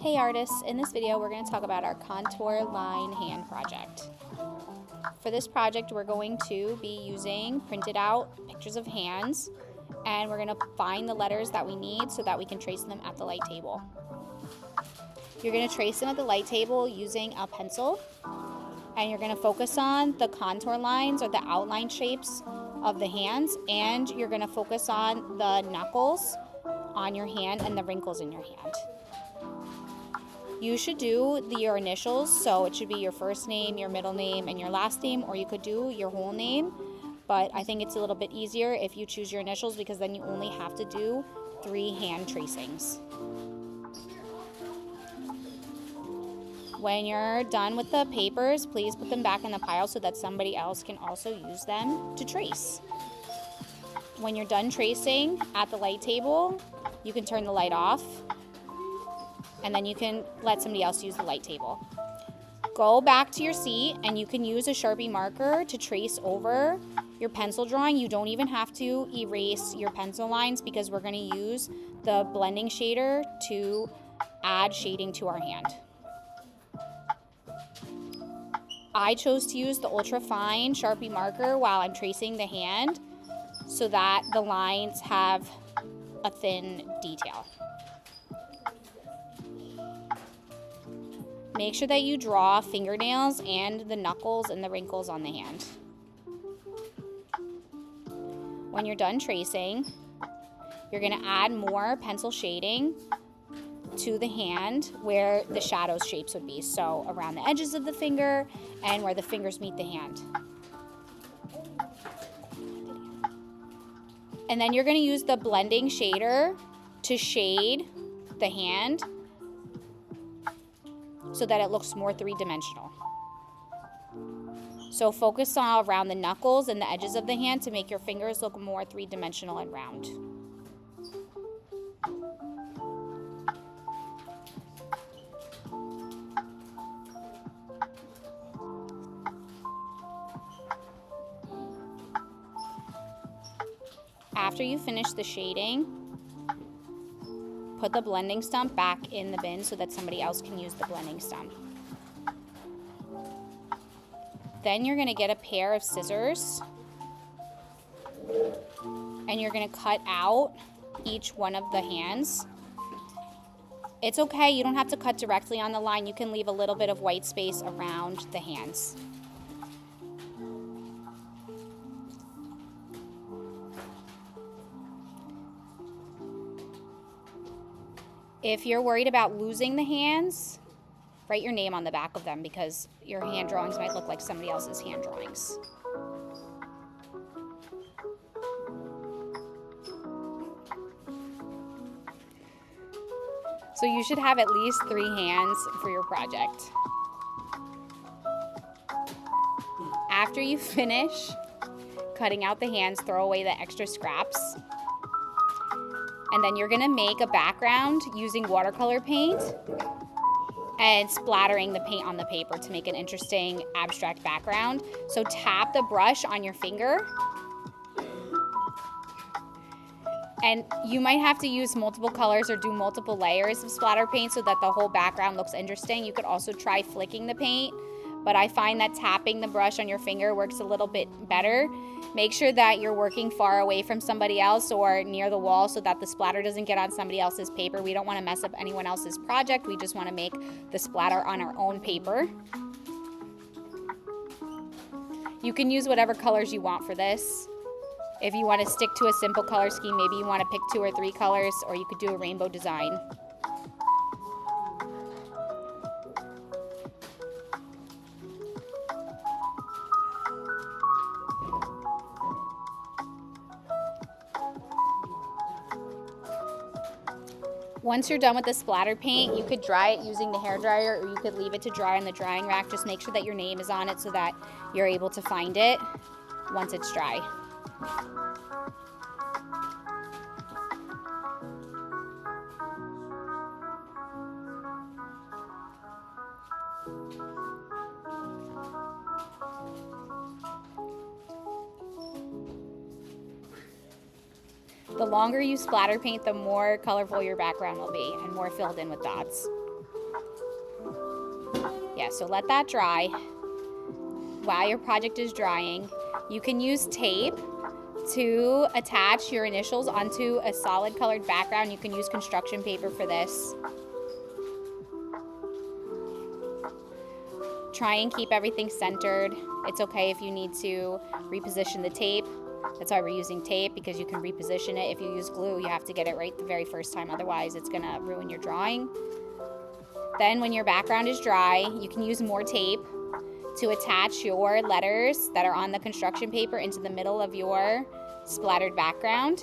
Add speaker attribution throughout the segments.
Speaker 1: Hey artists, in this video we're going to talk about our contour line hand project. For this project we're going to be using printed out pictures of hands, and we're going to find the letters that we need so that we can trace them at the light table. You're going to trace them at the light table using a pencil, and you're going to focus on the contour lines or the outline shapes of the hands, and you're going to focus on the knuckles on your hand and the wrinkles in your hand. You should do your initials, so it should be your first name, your middle name, and your last name, or you could do your whole name, but I think it's a little bit easier if you choose your initials because then you only have to do 3 hand tracings. When you're done with the papers, please put them back in the pile so that somebody else can also use them to trace. When you're done tracing at the light table, you can turn the light off, and then you can let somebody else use the light table. Go back to your seat and you can use a Sharpie marker to trace over your pencil drawing. You don't even have to erase your pencil lines because we're going to use the blending shader to add shading to our hand. I chose to use the ultra fine Sharpie marker while I'm tracing the hand so that the lines have a thin detail. Make sure that you draw fingernails and the knuckles and the wrinkles on the hand. When you're done tracing, you're going to add more pencil shading to the hand where the shadow shapes would be. So around the edges of the finger and where the fingers meet the hand. And then you're going to use the blending shader to shade the hand so that it looks more three-dimensional. So focus on around the knuckles and the edges of the hand to make your fingers look more three-dimensional and round. After you finish the shading, put the blending stump back in the bin so that somebody else can use the blending stump. Then you're going to get a pair of scissors and you're going to cut out each one of the hands. It's okay, you don't have to cut directly on the line. You can leave a little bit of white space around the hands. If you're worried about losing the hands, write your name on the back of them because your hand drawings might look like somebody else's hand drawings. So you should have at least 3 hands for your project. After you finish cutting out the hands, throw away the extra scraps. And then you're gonna make a background using watercolor paint and splattering the paint on the paper to make an interesting abstract background. So tap the brush on your finger. And you might have to use multiple colors or do multiple layers of splatter paint so that the whole background looks interesting. You could also try flicking the paint, but I find that tapping the brush on your finger works a little bit better. Make sure that you're working far away from somebody else or near the wall so that the splatter doesn't get on somebody else's paper. We don't want to mess up anyone else's project. We just want to make the splatter on our own paper. You can use whatever colors you want for this. If you want to stick to a simple color scheme, maybe you want to pick 2 or 3 colors, or you could do a rainbow design. Once you're done with the splatter paint, you could dry it using the hairdryer or you could leave it to dry on the drying rack. Just make sure that your name is on it so that you're able to find it once it's dry. The longer you splatter paint, the more colorful your background will be and more filled in with dots. Yeah, so let that dry. While your project is drying, you can use tape to attach your initials onto a solid colored background. You can use construction paper for this. Try and keep everything centered. It's okay if you need to reposition the tape. That's why we're using tape, because you can reposition it. If you use glue, you have to get it right the very first time. Otherwise, it's gonna ruin your drawing. Then when your background is dry, you can use more tape to attach your letters that are on the construction paper into the middle of your splattered background.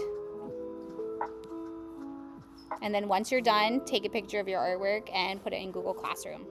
Speaker 1: And then once you're done, take a picture of your artwork and put it in Google Classroom.